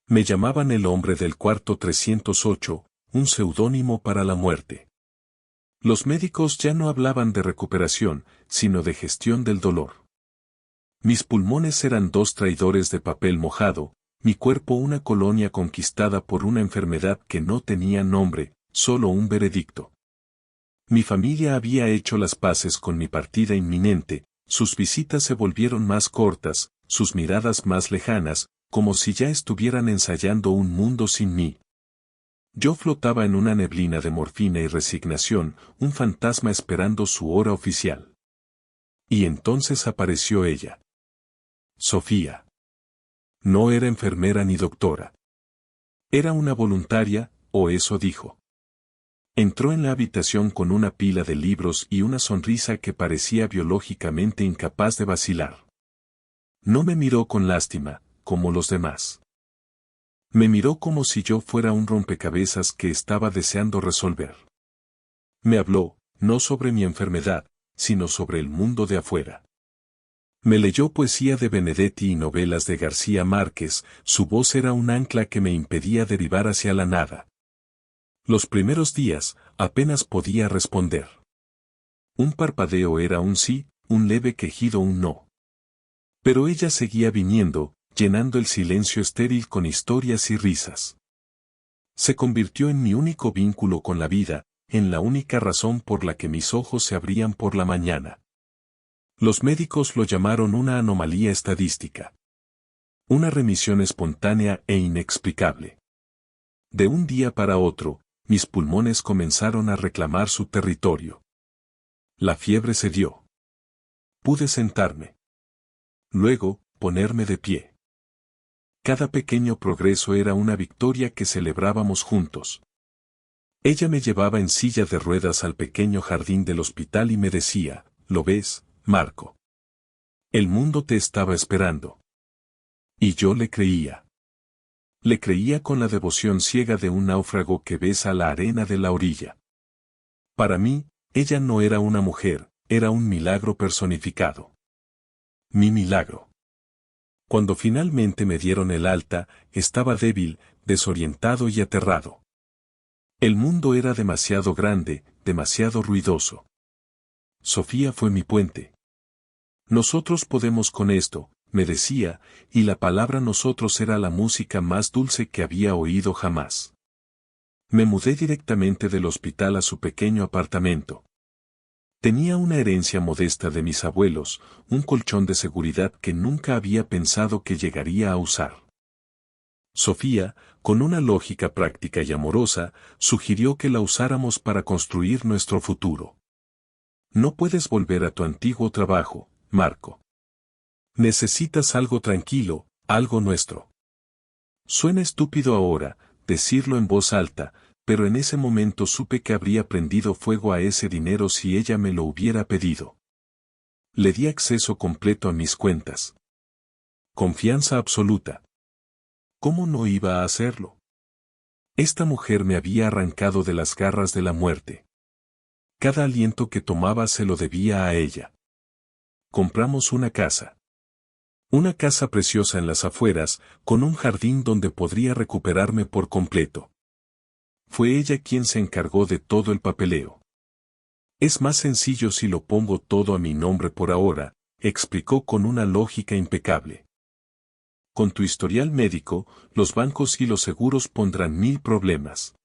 Me llamaban el hombre del cuarto 308, un seudónimo para la muerte. Los médicos ya no hablaban de recuperación, sino de gestión del dolor. Mis pulmones eran 2 traidores de papel mojado, mi cuerpo una colonia conquistada por una enfermedad que no tenía nombre, solo un veredicto. Mi familia había hecho las paces con mi partida inminente, sus visitas se volvieron más cortas, sus miradas más lejanas, como si ya estuvieran ensayando un mundo sin mí. Yo flotaba en una neblina de morfina y resignación, un fantasma esperando su hora oficial. Y entonces apareció ella. Sofía. No era enfermera ni doctora. Era una voluntaria, o eso dijo. Entró en la habitación con una pila de libros y una sonrisa que parecía biológicamente incapaz de vacilar. No me miró con lástima, como los demás. Me miró como si yo fuera un rompecabezas que estaba deseando resolver. Me habló, no sobre mi enfermedad, sino sobre el mundo de afuera. Me leyó poesía de Benedetti y novelas de García Márquez, su voz era un ancla que me impedía derivar hacia la nada. Los primeros días, apenas podía responder. Un parpadeo era un sí, un leve quejido un no. Pero ella seguía viniendo, llenando el silencio estéril con historias y risas. Se convirtió en mi único vínculo con la vida, en la única razón por la que mis ojos se abrían por la mañana. Los médicos lo llamaron una anomalía estadística. Una remisión espontánea e inexplicable. De un día para otro, mis pulmones comenzaron a reclamar su territorio. La fiebre cedió. Pude sentarme. Luego, ponerme de pie. Cada pequeño progreso era una victoria que celebrábamos juntos. Ella me llevaba en silla de ruedas al pequeño jardín del hospital y me decía, ¿lo ves, Marco? El mundo te estaba esperando. Y yo le creía. Le creía con la devoción ciega de un náufrago que besa la arena de la orilla. Para mí, ella no era una mujer, era un milagro personificado. Mi milagro. Cuando finalmente me dieron el alta, estaba débil, desorientado y aterrado. El mundo era demasiado grande, demasiado ruidoso. Sofía fue mi puente. Nosotros podemos con esto, me decía, y la palabra nosotros era la música más dulce que había oído jamás. Me mudé directamente del hospital a su pequeño apartamento. Tenía una herencia modesta de mis abuelos, un colchón de seguridad que nunca había pensado que llegaría a usar. Sofía, con una lógica práctica y amorosa, sugirió que la usáramos para construir nuestro futuro. No puedes volver a tu antiguo trabajo, Marco. Necesitas algo tranquilo, algo nuestro. Suena estúpido ahora, decirlo en voz alta, pero en ese momento supe que habría prendido fuego a ese dinero si ella me lo hubiera pedido. Le di acceso completo a mis cuentas. Confianza absoluta. ¿Cómo no iba a hacerlo? Esta mujer me había arrancado de las garras de la muerte. Cada aliento que tomaba se lo debía a ella. Compramos una casa. Una casa preciosa en las afueras, con un jardín donde podría recuperarme por completo. Fue ella quien se encargó de todo el papeleo. Es más sencillo si lo pongo todo a mi nombre por ahora, explicó con una lógica impecable. Con tu historial médico, los bancos y los seguros pondrán 1000 problemas.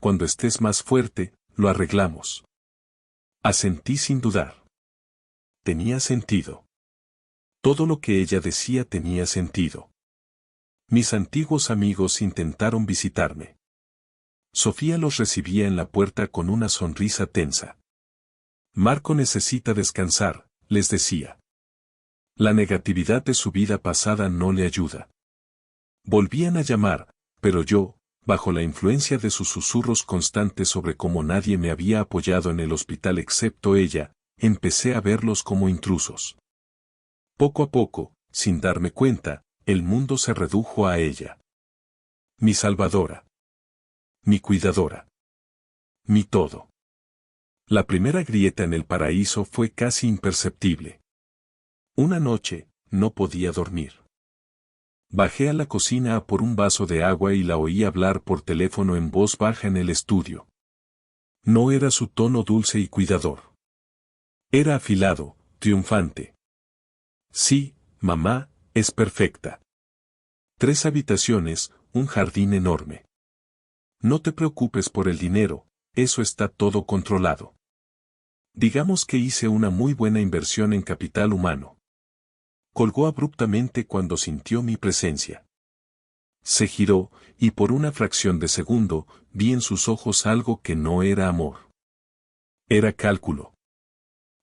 Cuando estés más fuerte, lo arreglamos. Asentí sin dudar. Tenía sentido. Todo lo que ella decía tenía sentido. Mis antiguos amigos intentaron visitarme. Sofía los recibía en la puerta con una sonrisa tensa. Marco necesita descansar, les decía. La negatividad de su vida pasada no le ayuda. Volvían a llamar, pero yo, bajo la influencia de sus susurros constantes sobre cómo nadie me había apoyado en el hospital excepto ella, empecé a verlos como intrusos. Poco a poco, sin darme cuenta, el mundo se redujo a ella. Mi salvadora. Mi cuidadora. Mi todo. La primera grieta en el paraíso fue casi imperceptible. Una noche, no podía dormir. Bajé a la cocina a por un vaso de agua y la oí hablar por teléfono en voz baja en el estudio. No era su tono dulce y cuidador. Era afilado, triunfante. Sí, mamá, es perfecta. 3 habitaciones, un jardín enorme. No te preocupes por el dinero, eso está todo controlado. Digamos que hice una muy buena inversión en capital humano. Colgó abruptamente cuando sintió mi presencia. Se giró, y por una fracción de segundo, vi en sus ojos algo que no era amor. Era cálculo.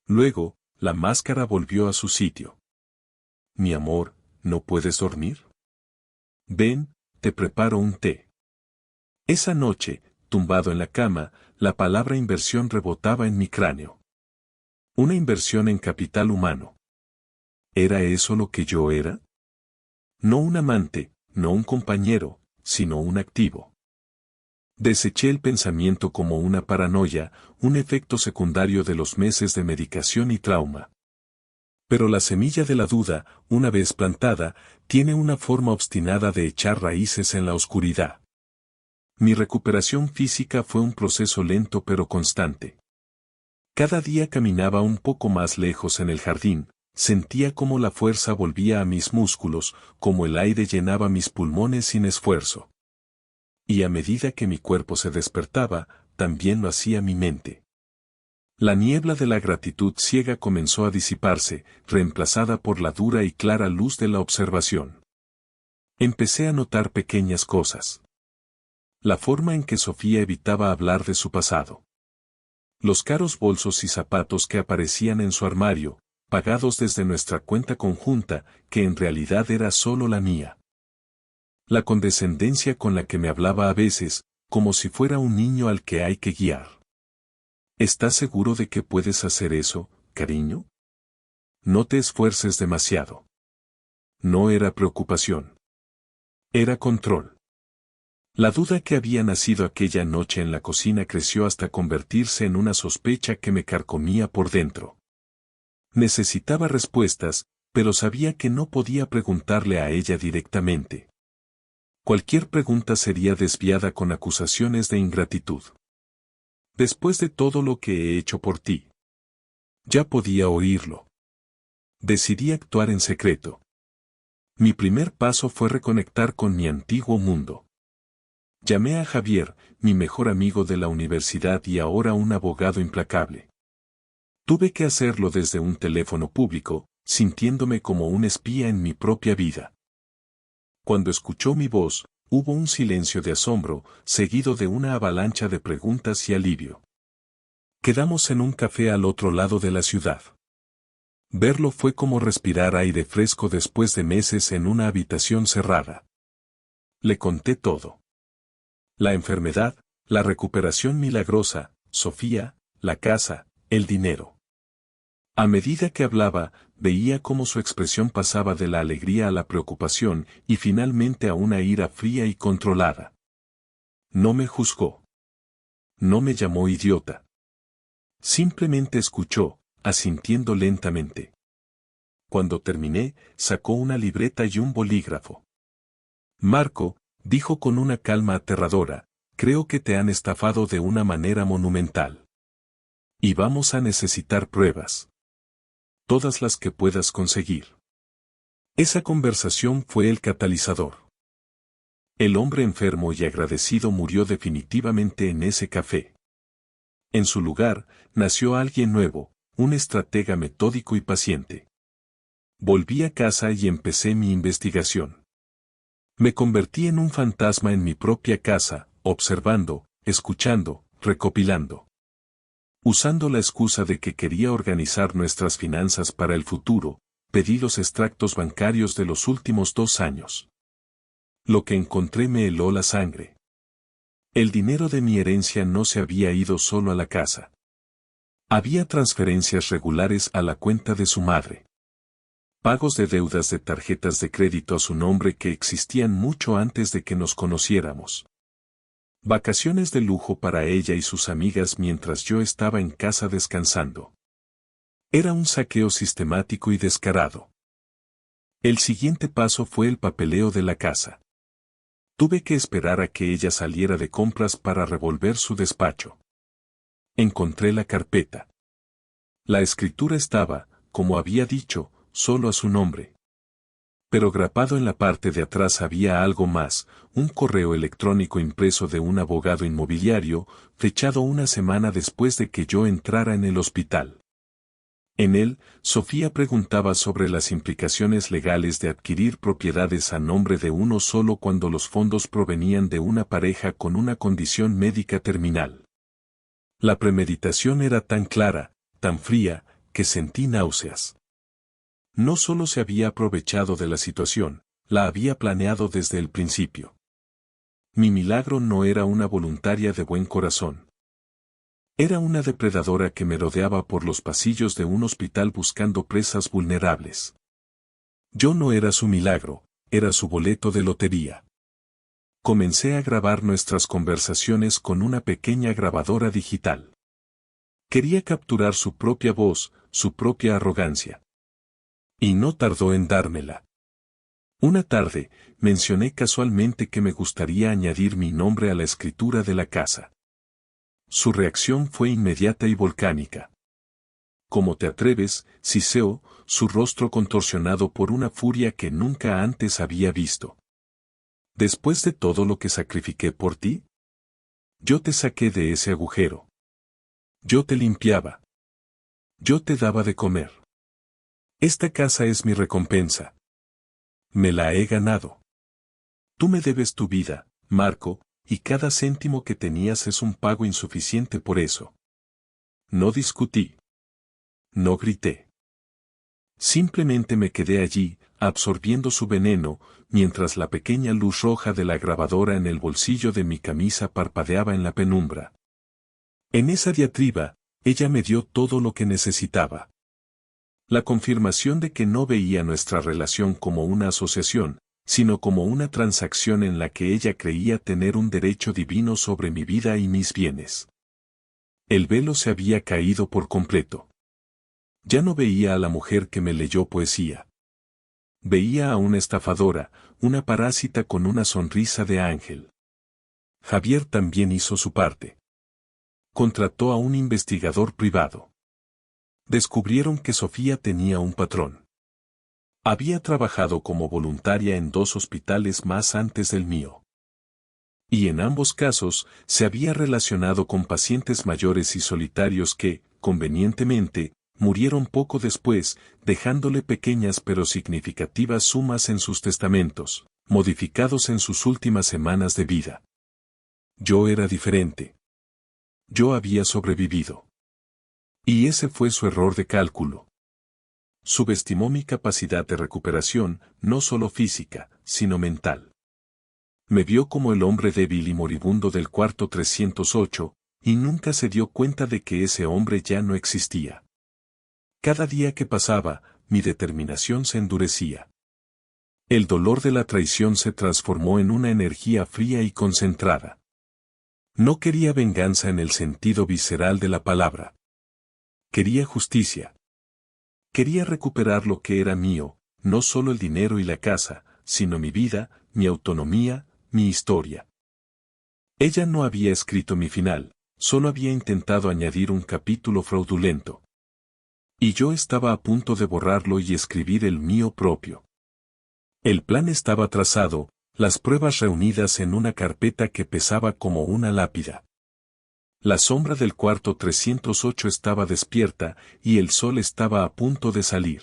Luego, la máscara volvió a su sitio. Mi amor, ¿no puedes dormir? Ven, te preparo un té. Esa noche, tumbado en la cama, la palabra inversión rebotaba en mi cráneo. Una inversión en capital humano. ¿Era eso lo que yo era? No un amante, no un compañero, sino un activo. Deseché el pensamiento como una paranoia, un efecto secundario de los meses de medicación y trauma. Pero la semilla de la duda, una vez plantada, tiene una forma obstinada de echar raíces en la oscuridad. Mi recuperación física fue un proceso lento pero constante. Cada día caminaba un poco más lejos en el jardín, sentía como la fuerza volvía a mis músculos, como el aire llenaba mis pulmones sin esfuerzo. Y a medida que mi cuerpo se despertaba, también lo hacía mi mente. La niebla de la gratitud ciega comenzó a disiparse, reemplazada por la dura y clara luz de la observación. Empecé a notar pequeñas cosas. La forma en que Sofía evitaba hablar de su pasado. Los caros bolsos y zapatos que aparecían en su armario, pagados desde nuestra cuenta conjunta, que en realidad era solo la mía. La condescendencia con la que me hablaba a veces, como si fuera un niño al que hay que guiar. ¿Estás seguro de que puedes hacer eso, cariño? No te esfuerces demasiado. No era preocupación. Era control. La duda que había nacido aquella noche en la cocina creció hasta convertirse en una sospecha que me carcomía por dentro. Necesitaba respuestas, pero sabía que no podía preguntarle a ella directamente. Cualquier pregunta sería desviada con acusaciones de ingratitud. Después de todo lo que he hecho por ti. Ya podía oírlo. Decidí actuar en secreto. Mi primer paso fue reconectar con mi antiguo mundo. Llamé a Javier, mi mejor amigo de la universidad y ahora un abogado implacable. Tuve que hacerlo desde un teléfono público, sintiéndome como un espía en mi propia vida. Cuando escuchó mi voz, hubo un silencio de asombro, seguido de una avalancha de preguntas y alivio. Quedamos en un café al otro lado de la ciudad. Verlo fue como respirar aire fresco después de meses en una habitación cerrada. Le conté todo. La enfermedad, la recuperación milagrosa, Sofía, la casa, el dinero. A medida que hablaba, veía cómo su expresión pasaba de la alegría a la preocupación y finalmente a una ira fría y controlada. No me juzgó. No me llamó idiota. Simplemente escuchó, asintiendo lentamente. Cuando terminé, sacó una libreta y un bolígrafo. Marco, dijo con una calma aterradora, creo que te han estafado de una manera monumental. Y vamos a necesitar pruebas. Todas las que puedas conseguir. Esa conversación fue el catalizador. El hombre enfermo y agradecido murió definitivamente en ese café. En su lugar, nació alguien nuevo, un estratega metódico y paciente. Volví a casa y empecé mi investigación. Me convertí en un fantasma en mi propia casa, observando, escuchando, recopilando. Usando la excusa de que quería organizar nuestras finanzas para el futuro, pedí los extractos bancarios de los últimos 2 años. Lo que encontré me heló la sangre. El dinero de mi herencia no se había ido solo a la casa. Había transferencias regulares a la cuenta de su madre. Pagos de deudas de tarjetas de crédito a su nombre que existían mucho antes de que nos conociéramos. Vacaciones de lujo para ella y sus amigas mientras yo estaba en casa descansando. Era un saqueo sistemático y descarado. El siguiente paso fue el papeleo de la casa. Tuve que esperar a que ella saliera de compras para revolver su despacho. Encontré la carpeta. La escritura estaba, como había dicho, solo a su nombre. Pero grapado en la parte de atrás había algo más, un correo electrónico impreso de un abogado inmobiliario, fechado una semana después de que yo entrara en el hospital. En él, Sofía preguntaba sobre las implicaciones legales de adquirir propiedades a nombre de uno solo cuando los fondos provenían de una pareja con una condición médica terminal. La premeditación era tan clara, tan fría, que sentí náuseas. No solo se había aprovechado de la situación, la había planeado desde el principio. Mi milagro no era una voluntaria de buen corazón. Era una depredadora que me rodeaba por los pasillos de un hospital buscando presas vulnerables. Yo no era su milagro, era su boleto de lotería. Comencé a grabar nuestras conversaciones con una pequeña grabadora digital. Quería capturar su propia voz, su propia arrogancia. Y no tardó en dármela. Una tarde, mencioné casualmente que me gustaría añadir mi nombre a la escritura de la casa. Su reacción fue inmediata y volcánica. ¿Cómo te atreves, Siseo? Su rostro contorsionado por una furia que nunca antes había visto. ¿Después de todo lo que sacrifiqué por ti? Yo te saqué de ese agujero. Yo te limpiaba. Yo te daba de comer. Esta casa es mi recompensa. Me la he ganado. Tú me debes tu vida, Marco, y cada céntimo que tenías es un pago insuficiente por eso. No discutí. No grité. Simplemente me quedé allí, absorbiendo su veneno, mientras la pequeña luz roja de la grabadora en el bolsillo de mi camisa parpadeaba en la penumbra. En esa diatriba, ella me dio todo lo que necesitaba. La confirmación de que no veía nuestra relación como una asociación, sino como una transacción en la que ella creía tener un derecho divino sobre mi vida y mis bienes. El velo se había caído por completo. Ya no veía a la mujer que me leyó poesía. Veía a una estafadora, una parásita con una sonrisa de ángel. Javier también hizo su parte. Contrató a un investigador privado. Descubrieron que Sofía tenía un patrón. Había trabajado como voluntaria en 2 hospitales más antes del mío. Y en ambos casos, se había relacionado con pacientes mayores y solitarios que, convenientemente, murieron poco después, dejándole pequeñas pero significativas sumas en sus testamentos, modificados en sus últimas semanas de vida. Yo era diferente. Yo había sobrevivido. Y ese fue su error de cálculo. Subestimó mi capacidad de recuperación, no solo física, sino mental. Me vio como el hombre débil y moribundo del cuarto 308, y nunca se dio cuenta de que ese hombre ya no existía. Cada día que pasaba, mi determinación se endurecía. El dolor de la traición se transformó en una energía fría y concentrada. No quería venganza en el sentido visceral de la palabra. Quería justicia. Quería recuperar lo que era mío, no solo el dinero y la casa, sino mi vida, mi autonomía, mi historia. Ella no había escrito mi final, solo había intentado añadir un capítulo fraudulento. Y yo estaba a punto de borrarlo y escribir el mío propio. El plan estaba trazado, las pruebas reunidas en una carpeta que pesaba como una lápida. La sombra del cuarto 308 estaba despierta y el sol estaba a punto de salir.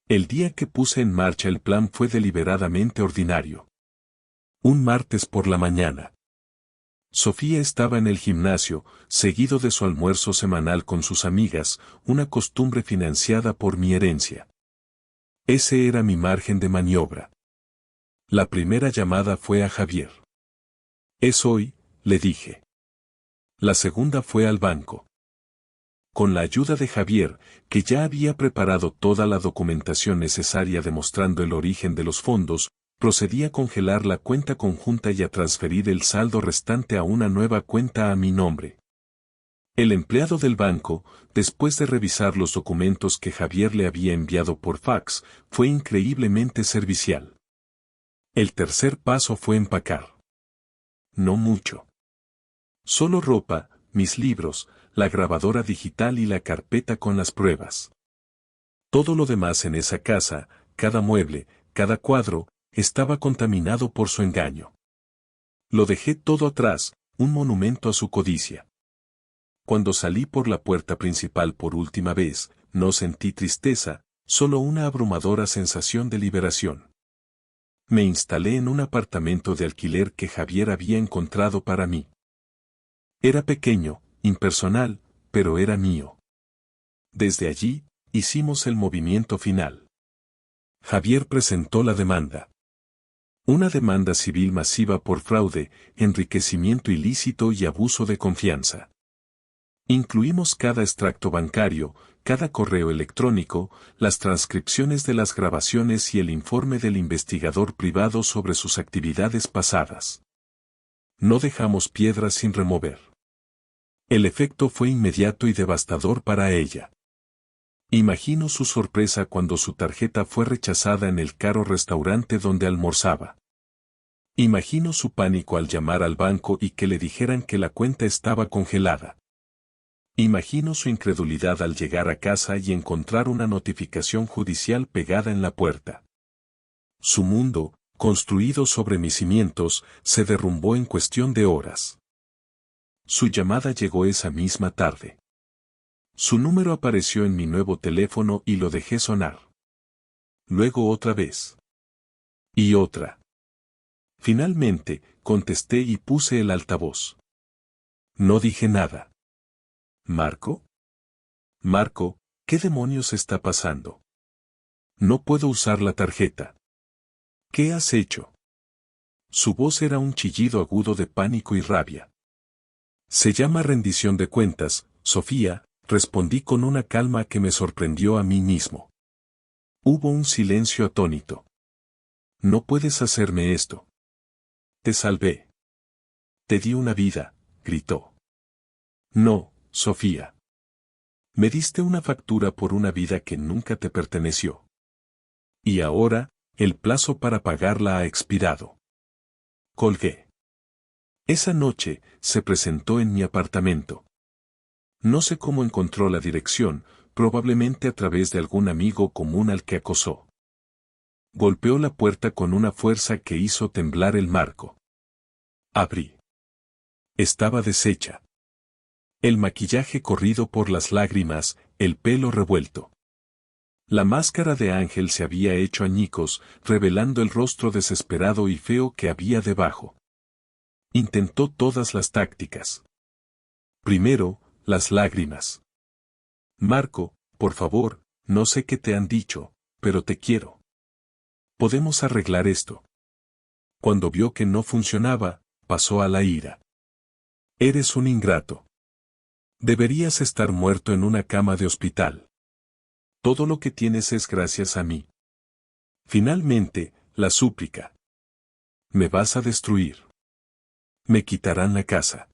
El día que puse en marcha el plan fue deliberadamente ordinario. Un martes por la mañana. Sofía estaba en el gimnasio, seguido de su almuerzo semanal con sus amigas, una costumbre financiada por mi herencia. Ese era mi margen de maniobra. La primera llamada fue a Javier. «Es hoy», le dije. La segunda fue al banco. Con la ayuda de Javier, que ya había preparado toda la documentación necesaria demostrando el origen de los fondos, procedí a congelar la cuenta conjunta y a transferir el saldo restante a una nueva cuenta a mi nombre. El empleado del banco, después de revisar los documentos que Javier le había enviado por fax, fue increíblemente servicial. El tercer paso fue empacar. No mucho. Solo ropa, mis libros, la grabadora digital y la carpeta con las pruebas. Todo lo demás en esa casa, cada mueble, cada cuadro, estaba contaminado por su engaño. Lo dejé todo atrás, un monumento a su codicia. Cuando salí por la puerta principal por última vez, no sentí tristeza, solo una abrumadora sensación de liberación. Me instalé en un apartamento de alquiler que Javier había encontrado para mí. Era pequeño, impersonal, pero era mío. Desde allí, hicimos el movimiento final. Javier presentó la demanda. Una demanda civil masiva por fraude, enriquecimiento ilícito y abuso de confianza. Incluimos cada extracto bancario, cada correo electrónico, las transcripciones de las grabaciones y el informe del investigador privado sobre sus actividades pasadas. No dejamos piedras sin remover. El efecto fue inmediato y devastador para ella. Imagino su sorpresa cuando su tarjeta fue rechazada en el caro restaurante donde almorzaba. Imagino su pánico al llamar al banco y que le dijeran que la cuenta estaba congelada. Imagino su incredulidad al llegar a casa y encontrar una notificación judicial pegada en la puerta. Su mundo, construido sobre mis cimientos, se derrumbó en cuestión de horas. Su llamada llegó esa misma tarde. Su número apareció en mi nuevo teléfono y lo dejé sonar. Luego otra vez. Y otra. Finalmente, contesté y puse el altavoz. No dije nada. ¿Marco? Marco, ¿qué demonios está pasando? No puedo usar la tarjeta. ¿Qué has hecho? Su voz era un chillido agudo de pánico y rabia. Se llama rendición de cuentas, Sofía, respondí con una calma que me sorprendió a mí mismo. Hubo un silencio atónito. No puedes hacerme esto. Te salvé. Te di una vida, gritó. No, Sofía. Me diste una factura por una vida que nunca te perteneció. Y ahora, el plazo para pagarla ha expirado. Colgué. Esa noche, se presentó en mi apartamento. No sé cómo encontró la dirección, probablemente a través de algún amigo común al que acosó. Golpeó la puerta con una fuerza que hizo temblar el marco. Abrí. Estaba deshecha. El maquillaje corrido por las lágrimas, el pelo revuelto. La máscara de ángel se había hecho añicos, revelando el rostro desesperado y feo que había debajo. Intentó todas las tácticas. Primero, las lágrimas. Marco, por favor, no sé qué te han dicho, pero te quiero. Podemos arreglar esto. Cuando vio que no funcionaba, pasó a la ira. Eres un ingrato. Deberías estar muerto en una cama de hospital. Todo lo que tienes es gracias a mí. Finalmente, la súplica. Me vas a destruir. Me quitarán la casa.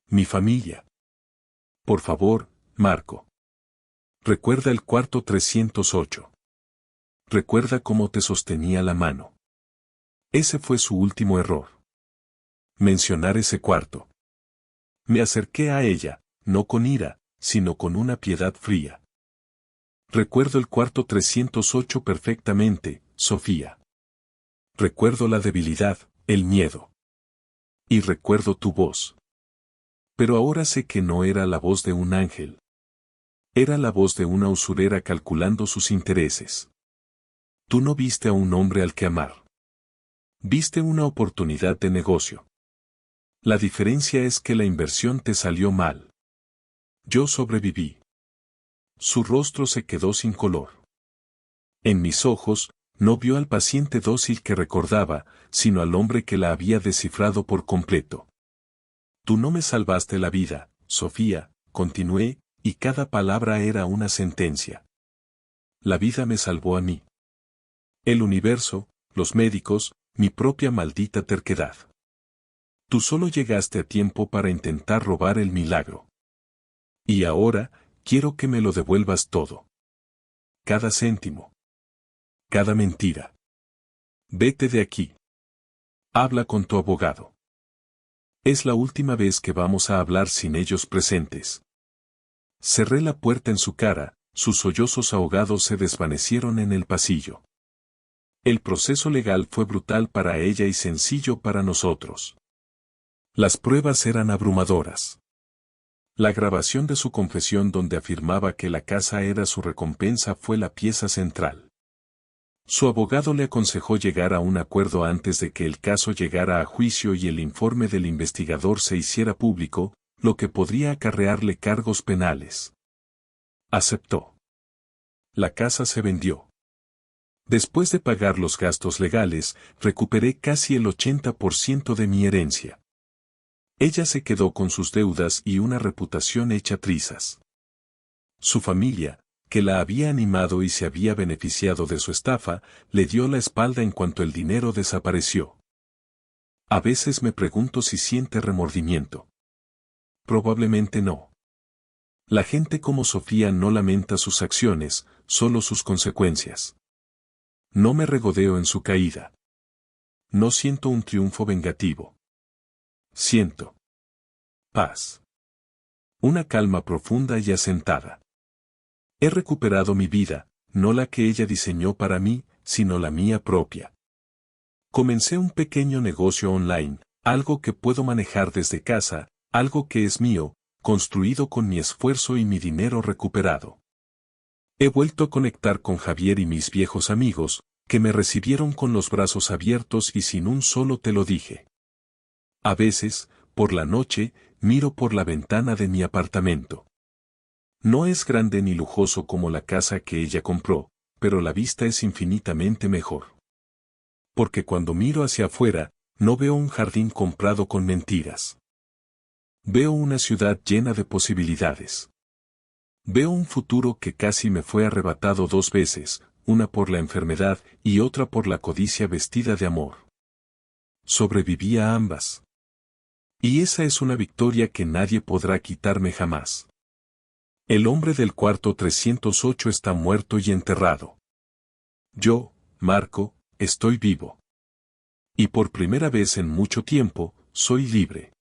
Mi familia. Por favor, Marco. Recuerda el cuarto 308. Recuerda cómo te sostenía la mano. Ese fue su último error. Mencionar ese cuarto. Me acerqué a ella, no con ira, sino con una piedad fría. Recuerdo el cuarto 308 perfectamente, Sofía. Recuerdo la debilidad, el miedo. Y recuerdo tu voz. Pero ahora sé que no era la voz de un ángel. Era la voz de una usurera calculando sus intereses. Tú no viste a un hombre al que amar. Viste una oportunidad de negocio. La diferencia es que la inversión te salió mal. Yo sobreviví. Su rostro se quedó sin color. En mis ojos, no vio al paciente dócil que recordaba, sino al hombre que la había descifrado por completo. Tú no me salvaste la vida, Sofía, continué, y cada palabra era una sentencia. La vida me salvó a mí. El universo, los médicos, mi propia maldita terquedad. Tú solo llegaste a tiempo para intentar robar el milagro. Y ahora, quiero que me lo devuelvas todo. Cada céntimo. Cada mentira. Vete de aquí. Habla con tu abogado. Es la última vez que vamos a hablar sin ellos presentes. Cerré la puerta en su cara, sus sollozos ahogados se desvanecieron en el pasillo. El proceso legal fue brutal para ella y sencillo para nosotros. Las pruebas eran abrumadoras. La grabación de su confesión donde afirmaba que la casa era su recompensa fue la pieza central. Su abogado le aconsejó llegar a un acuerdo antes de que el caso llegara a juicio y el informe del investigador se hiciera público, lo que podría acarrearle cargos penales. Aceptó. La casa se vendió. Después de pagar los gastos legales, recuperé casi el 80% de mi herencia. Ella se quedó con sus deudas y una reputación hecha trizas. Su familia, que la había animado y se había beneficiado de su estafa, le dio la espalda en cuanto el dinero desapareció. A veces me pregunto si siente remordimiento. Probablemente no. La gente como Sofía no lamenta sus acciones, solo sus consecuencias. No me regodeo en su caída. No siento un triunfo vengativo. Siento paz. Una calma profunda y asentada. He recuperado mi vida, no la que ella diseñó para mí, sino la mía propia. Comencé un pequeño negocio online, algo que puedo manejar desde casa, algo que es mío, construido con mi esfuerzo y mi dinero recuperado. He vuelto a conectar con Javier y mis viejos amigos, que me recibieron con los brazos abiertos y sin un solo te lo dije. A veces, por la noche, miro por la ventana de mi apartamento. No es grande ni lujoso como la casa que ella compró, pero la vista es infinitamente mejor. Porque cuando miro hacia afuera, no veo un jardín comprado con mentiras. Veo una ciudad llena de posibilidades. Veo un futuro que casi me fue arrebatado 2 veces, una por la enfermedad y otra por la codicia vestida de amor. Sobreviví a ambas. Y esa es una victoria que nadie podrá quitarme jamás. El hombre del cuarto 308 está muerto y enterrado. Yo, Marco, estoy vivo. Y por primera vez en mucho tiempo, soy libre.